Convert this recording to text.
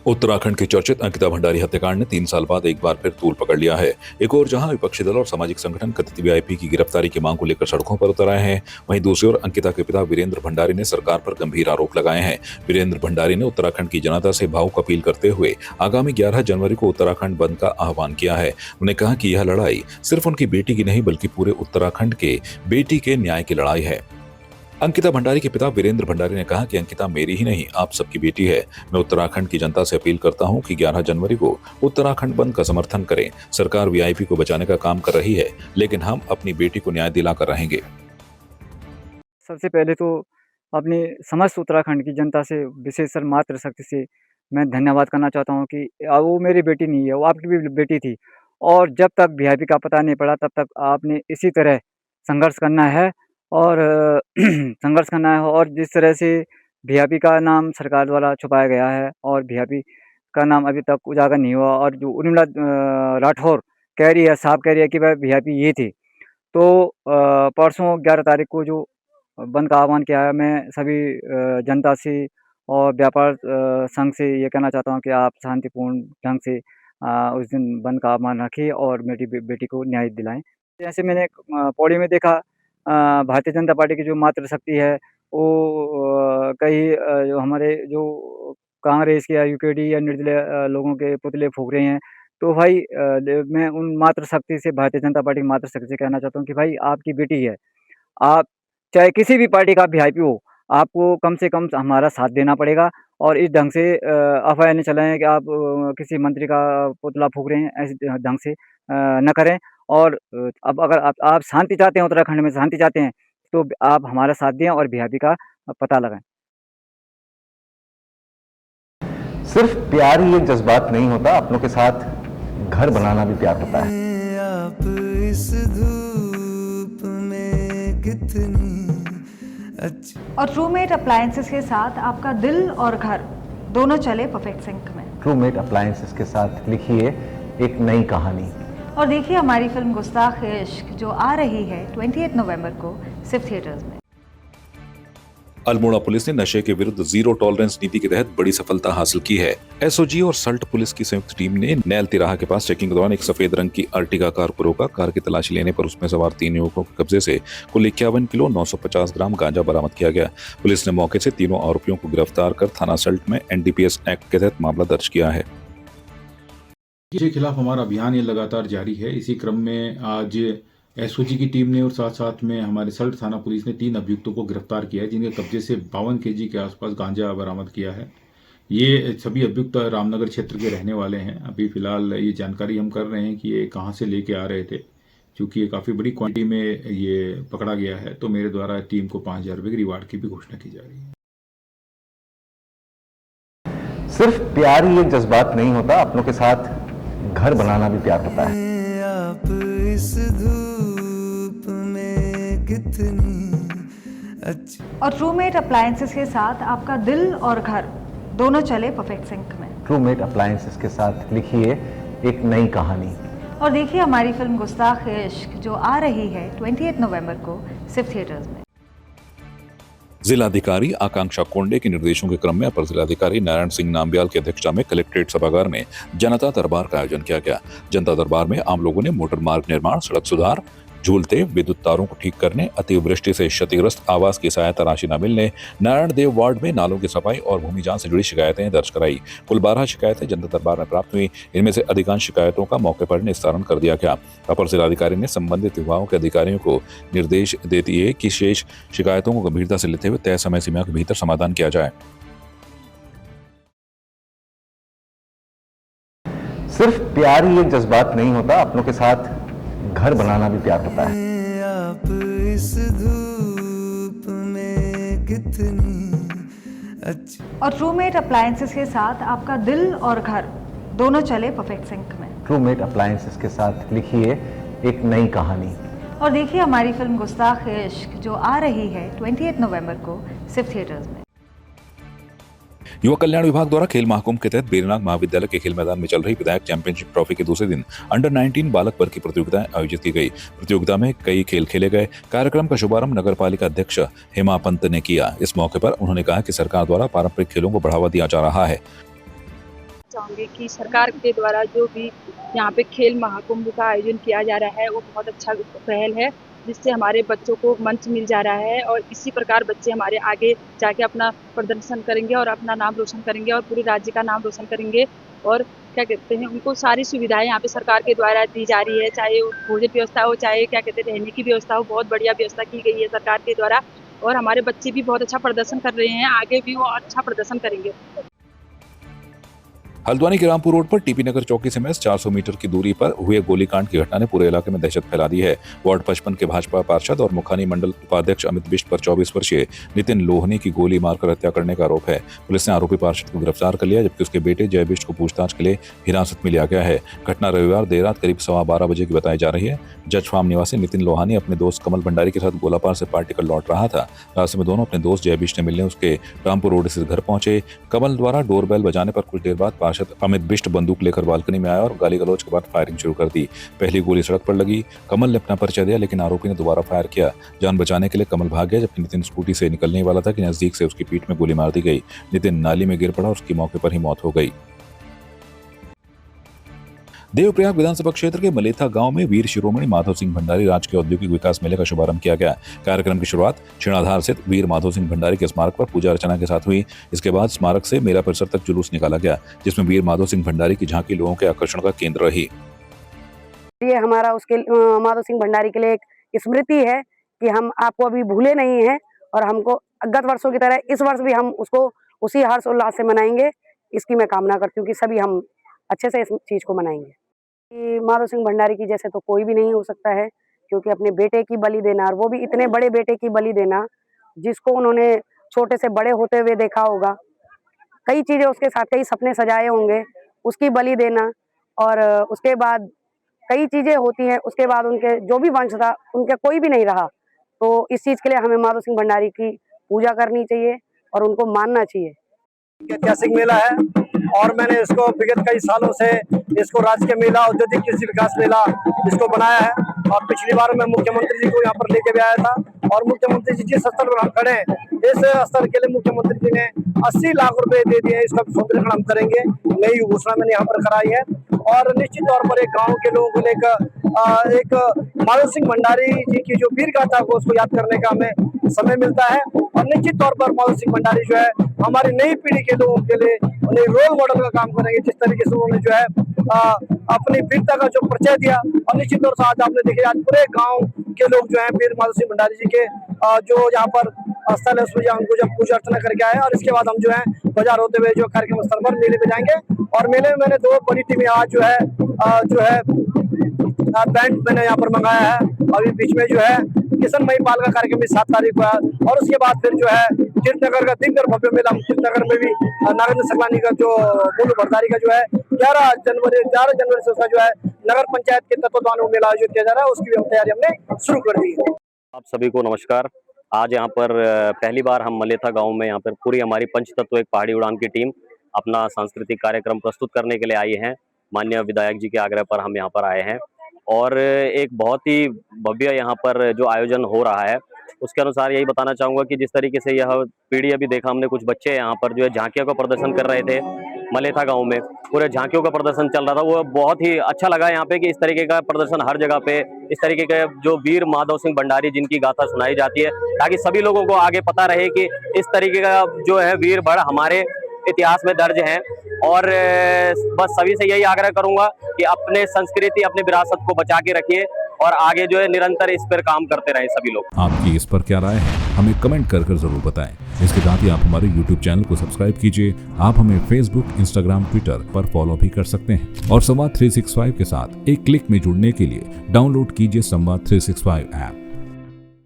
उत्तराखंड की चर्चित अंकिता भंडारी हत्याकांड ने 3 साल बाद एक बार फिर तूल पकड़ लिया है। एक और जहां विपक्षी दल और सामाजिक संगठन कथित वीआईपी की गिरफ्तारी की मांग को लेकर सड़कों पर उतर आए हैं, वहीं दूसरी ओर अंकिता के पिता वीरेंद्र भंडारी ने सरकार पर गंभीर आरोप लगाए हैं। वीरेंद्र भंडारी ने उत्तराखंड की जनता से भावुक अपील करते हुए आगामी 11 जनवरी को उत्तराखंड बंद का आह्वान किया है। उन्होंने कहा कि यह लड़ाई सिर्फ उनकी बेटी की नहीं बल्कि पूरे उत्तराखंड के बेटी के न्याय की लड़ाई है। अंकिता भंडारी के पिता वीरेंद्र भंडारी ने कहा कि अंकिता मेरी ही नहीं, आप सबकी बेटी है। मैं उत्तराखंड की जनता से अपील करता हूं कि 11 जनवरी को उत्तराखंड बंद का समर्थन करें। सरकार वीआईपी को बचाने का काम कर रही है, लेकिन हम अपनी बेटी को न्याय दिलाकर रहेंगे। सबसे पहले तो अपनी समस्त उत्तराखंड की जनता से, विशेषकर मातृशक्ति से मैं धन्यवाद करना चाहता हूँ कि वो मेरी बेटी नहीं है, वो आपकी भी बेटी थी और जब तक वीआईपी का पता नहीं पड़ा तब तक आपने इसी तरह संघर्ष करना है और संघर्ष करना है और जिस तरह से वीआईपी का नाम सरकार द्वारा छुपाया गया है और वीआईपी का नाम अभी तक उजागर नहीं हुआ और जो उर्मिला राठौर कह रही है, साफ कह रही है कि वह वीआईपी ये थी। तो परसों 11 तारीख को जो बंद का आह्वान किया है, मैं सभी जनता से और व्यापार संघ से ये कहना चाहता हूँ कि आप शांतिपूर्ण ढंग से उस दिन बंद का आह्वान रखिए और मेरी बेटी को न्याय दिलाएँ। जैसे मैंने पौड़ी में देखा भारतीय जनता पार्टी की जो मातृशक्ति है वो कई जो हमारे जो कांग्रेस या यूकेडी या निर्दलीय लोगों के पुतले फूँक रहे हैं। तो भाई मैं उन मातृशक्ति से, भारतीय जनता पार्टी की मातृशक्ति से कहना चाहता हूँ कि भाई आपकी बेटी है। आप चाहे किसी भी पार्टी का वीआईपी हो, आपको कम से कम हमारा साथ देना पड़ेगा और इस ढंग से अफ़वाहें नहीं चलाएँ कि आप किसी मंत्री का पुतला फूँक रहे हैं, ऐसे ढंग से ना करें और अब अगर आप शांति चाहते हैं, उत्तराखंड में शांति चाहते हैं, तो आप हमारा साथ दें और वीआईपी का पता लगाएँ। सिर्फ प्यार ही एक जज्बात नहीं होता, अपनों के साथ घर बनाना भी प्यार होता है। आप इस धूप में कितनी अच्छी। और ट्रूमेट अप्लायंसेस के साथ आपका दिल और घर दोनों चले परफेक्ट सिंक में। ट्रूमेट अप्लायंसेस के साथ लिखिए एक नई कहानी और देखिए हमारी फिल्म गुस्ताख इश्क जो आ रही है 28 नवंबर को सिर्फ थिएटर्स में। अल्मोड़ा पुलिस ने नशे के विरुद्ध जीरो टॉलरेंस नीति के तहत बड़ी सफलता हासिल की है। एसओजी और सल्ट पुलिस की संयुक्त टीम ने नैल तिराहा के पास चेकिंग के दौरान एक सफेद रंग की अर्टिगा कार को रोका। कार की तलाशी लेने पर उसमें सवार 3 युवकों के कब्जे से कुल 51 किलो 950 ग्राम गांजा बरामद किया गया। पुलिस ने मौके से तीनों आरोपियों को गिरफ्तार कर थाना सल्ट में एनडीपीएस एक्ट के तहत मामला दर्ज किया है। के खिलाफ हमारा अभियान ये लगातार जारी है। इसी क्रम में आज एसओजी की टीम ने और साथ साथ में हमारे सल्ट थाना पुलिस ने 3 अभियुक्तों को गिरफ्तार किया है, जिनके कब्जे से 52 केजी के आसपास गांजा बरामद किया है। ये सभी अभियुक्त रामनगर क्षेत्र के रहने वाले हैं। अभी फिलहाल ये जानकारी हम कर रहे हैं कि ये कहाँ से लेके आ रहे थे, क्योंकि ये काफ़ी बड़ी क्वांटिटी में ये पकड़ा गया है। तो मेरे द्वारा टीम को 5,000 रुपये की रिवार्ड की भी घोषणा की जा रही है। सिर्फ प्यार ही एक जज्बात नहीं होता, अपनों के साथ घर बनाना भी प्यार होता है। आप इस धूप में कितनी अच्छी। और ट्रूमेट अप्लायंसेस के साथ आपका दिल और घर दोनों चले परफेक्ट सिंक में। ट्रूमेट अप्लायंसेस के साथ लिखिए एक नई कहानी और देखिए हमारी फिल्म गुस्ताख इश्क जो आ रही है 28 नवंबर को सिर्फ थिएटर्स में। जिलाधिकारी आकांक्षा कोंडे के निर्देशों के क्रम में अपर जिलाधिकारी नारायण सिंह नामबियाल की अध्यक्षता में कलेक्ट्रेट सभागार में जनता दरबार का आयोजन किया गया। जनता दरबार में आम लोगों ने मोटर मार्ग निर्माण, सड़क सुधार, झूलते, विद्युत तारों को ठीक करने, अतिवृष्टि से क्षतिग्रस्त आवास की सहायता राशि न मिलने, नारायण देव वार्ड में नालों की सफाई और भूमि जांच से जुड़ी शिकायतें दर्ज कराई। कुल 12 शिकायतें जनता दरबार में प्राप्त हुई। इनमें से अधिकांश शिकायतों का मौके पर निस्तारण कर दिया गया। अपर जिलाधिकारी ने संबंधित विभागों के अधिकारियों को निर्देश देती है कि शेष शिकायतों को गंभीरता से लेते हुए तय समय सीमा के भीतर समाधान किया जाए। सिर्फ प्यार ही एक जज्बात नहीं होता, अपनों के साथ घर बनाना भी प्यार होता है। आप इस धूप में कितनी अच्छी। और ट्रूमेट अप्लायंसेस के साथ आपका दिल और घर दोनों चले परफेक्ट सिंक में। ट्रूमेट अप्लायंसेस के साथ लिखिए एक नई कहानी और देखिए हमारी फिल्म गुस्ताख इश्क जो आ रही है 28 नवंबर को सिर्फ थिएटर्स में। युवा कल्याण विभाग द्वारा खेल महाकुंभ के तहत बेरीनाग महाविद्यालय के खेल मैदान में चल रही विधायक चैंपियनशिप ट्रॉफी के दूसरे दिन अंडर 19 बालक वर्ग की प्रतियोगिताएं आयोजित की गई। प्रतियोगिता में कई खेल खेले गए। कार्यक्रम का शुभारंभ नगर पालिका अध्यक्ष हेमा पंत ने किया। इस मौके पर उन्होंने कहा कि सरकार द्वारा पारंपरिक खेलों को बढ़ावा दिया जा रहा है। चाहूँगी कि सरकार के द्वारा जो भी यहाँ पे खेल महाकुंभ का आयोजन किया जा रहा है वो बहुत अच्छा पहल है, जिससे हमारे बच्चों को मंच मिल जा रहा है और इसी प्रकार बच्चे हमारे आगे जाके अपना प्रदर्शन करेंगे और अपना नाम रोशन करेंगे और पूरे राज्य का नाम रोशन करेंगे। और क्या कहते हैं, उनको सारी सुविधाएं यहाँ पे सरकार के द्वारा दी जा रही है, चाहे वो भोजन व्यवस्था हो, चाहे क्या कहते हैं रहने की व्यवस्था हो, बहुत बढ़िया व्यवस्था की गई है सरकार के द्वारा। और हमारे बच्चे भी बहुत अच्छा प्रदर्शन कर रहे हैं, आगे भी वो अच्छा प्रदर्शन करेंगे। हल्द्वानी के रामपुर रोड पर टीपी नगर चौकी से महज 400 मीटर की दूरी पर हुए गोलीकांड की घटना ने पूरे इलाके में दहशत फैला दी है। वार्ड 55 के भाजपा पार्षद और मुखानी मंडल उपाध्यक्ष अमित बिष्ट पर 24 वर्षीय नितिन लोहनी की गोली मारकर हत्या करने का आरोप है। पुलिस ने आरोपी पार्षद को गिरफ्तार कर लिया, जबकि उसके बेटे जय बिष्ट को पूछताछ के लिए हिरासत में लिया गया है। घटना रविवार देर रात करीब 12:15 बजे की बताई जा रही है। जज फार्म निवासी नितिन लोहानी अपने दोस्त कमल भंडारी के साथ गोलापार से पार्टी कर लौट रहा था। रास्ते में दोनों अपने दोस्त जय बिष्ट ने मिलने उसके रामपुर रोड स्थित घर पहुंचे। कमल द्वारा डोरबेल बजाने पर कुछ देर बाद पार्षद अमित बिष्ट बंदूक लेकर बालकनी में आया और गाली गलौज के बाद फायरिंग शुरू कर दी। पहली गोली सड़क पर लगी। कमल ने अपना परिचय दिया, लेकिन आरोपी ने दोबारा फायर किया। जान बचाने के लिए कमल भाग गया, जबकि नितिन स्कूटी से निकलने वाला था कि नजदीक से उसकी पीठ में गोली मार दी गई। नितिन नाली में गिर पड़ा और उसकी मौके पर ही मौत हो गई। देवप्रयाग विधानसभा क्षेत्र के मलेथा गांव में वीर शिरोमणि माधव सिंह भंडारी राजकीय औद्योगिक विकास मेले का शुभारंभ किया गया। कार्यक्रम की शुरुआत छिणाधार स्थित वीर माधव सिंह भंडारी के स्मारक पर पूजा अर्चना के साथ हुई। इसके बाद स्मारक से मेला परिसर तक जुलूस निकाला गया, जिसमें वीर माधव सिंह भंडारी की झांकी लोगों के आकर्षण का केंद्र रही। ये हमारा उसके माधव सिंह भंडारी के लिए एक स्मृति है कि हम आपको अभी भूले नहीं हैं और हमको गत वर्षों की तरह इस वर्ष भी हम उसको उसी हर्ष उल्लास से मनाएंगे। इसकी मैं कामना करती हूँ कि सभी हम अच्छे से इस चीज को मनाएंगे। माधव सिंह भंडारी की जैसे तो कोई भी नहीं हो सकता है, क्योंकि अपने बेटे की बलि देना, और वो भी इतने बड़े बेटे की बलि देना जिसको उन्होंने छोटे से बड़े होते हुए देखा होगा, कई चीजें उसके साथ, कई सपने सजाए होंगे, उसकी बलि देना। और उसके बाद कई चीजें होती हैं, उसके बाद उनके जो भी वंश था उनके कोई भी नहीं रहा। तो इस चीज के लिए हमें माधव सिंह भंडारी की पूजा करनी चाहिए और उनको मानना चाहिए। ऐतिहासिक मेला है और मैंने इसको विगत कई सालों से इसको राजकीय मेला, औद्योगिक कृषि विकास मेला इसको बनाया है। और पिछली बार मैं मुख्यमंत्री जी को यहाँ पर लेके भी आया था और मुख्यमंत्री जी जिस स्तर पर हम खड़े हैं, इस स्तर के लिए मुख्यमंत्री जी ने 80 लाख रुपए दे दिए। इसका सौंदर्यीकरण हम करेंगे, नई घोषणा मैंने यहाँ पर कराई है। और निश्चित तौर पर एक गाँव के लोगों को लेकर एक माधव सिंह भंडारी जी की जो वीर गाथा को उसको याद करने का हमें समय मिलता है। और निश्चित तौर पर माधव सिंह भंडारी जो है हमारी नई पीढ़ी के लोगों के लिए उन्हें रोल मॉडल का काम करेंगे, जिस तरीके से उन्होंने जो है अपनी वीरता का जो परिचय दिया। और निश्चित तौर से आज आपने देखे आज पूरे गांव के लोग जो है वीर माधव सिंह भंडारी जी के जो यहाँ पर स्थल है उसमें उनको जब पूजा अर्चना करके आए। और इसके बाद हम जो है बाजार होते हुए जो कार्यक्रम स्थल पर मेले में जाएंगे। और मेले में मैंने 2 बड़ी टीमें आज जो है बैंड मैंने यहाँ पर मंगाया है। अभी बीच में जो है किशन महिपाल का कार्यक्रम भी 7 तारीख को है। और उसके बाद फिर जो है तीर्थनगर का दिनकर भव्य मेला, तीर्थनगर में भी नागेंद्र सकलानी का जो बोलू भरदारी का जो है 11 जनवरी से उसका जो है नगर पंचायत के तत्वाधान में मेला आयोजित किया जा रहा है। उसकी भी तैयारी हमने शुरू कर दी है। आप सभी को नमस्कार। आज यहाँ पर पहली बार हम मलेथा गांव में यहाँ पर पूरी हमारी पंचतत्व एक पहाड़ी उड़ान की टीम अपना सांस्कृतिक कार्यक्रम प्रस्तुत करने के लिए आई है। माननीय विधायक जी के आग्रह पर हम यहाँ पर आए हैं और एक बहुत ही भव्य यहाँ पर जो आयोजन हो रहा है उसके अनुसार यही बताना चाहूँगा कि जिस तरीके से यह पीढ़ी अभी देखा हमने, कुछ बच्चे यहाँ पर जो है झांकियों का प्रदर्शन कर रहे थे मलेथा गांव में, पूरे झांकियों का प्रदर्शन चल रहा था। वो बहुत ही अच्छा लगा यहाँ पे कि इस तरीके का प्रदर्शन हर जगह पे, इस तरीके का जो वीर माधव सिंह भंडारी जिनकी गाथा सुनाई जाती है, ताकि सभी लोगों को आगे पता रहे कि इस तरीके का जो है वीर बड़ हमारे इतिहास में दर्ज हैं। और बस सभी से यही आग्रह करूंगा कि अपने संस्कृति, अपनी विरासत को बचा के रखिए और आगे जो है निरंतर इस पर काम करते रहे सभी लोग। आपकी इस पर क्या राय है, हमें कमेंट कर जरूर बताएं। इसके साथ ही आप हमारे YouTube चैनल को सब्सक्राइब कीजिए। आप हमें Facebook, Instagram, Twitter पर फॉलो भी कर सकते हैं। और संवाद 365 के साथ एक क्लिक में जुड़ने के लिए डाउनलोड कीजिए संवाद 365 ऐप।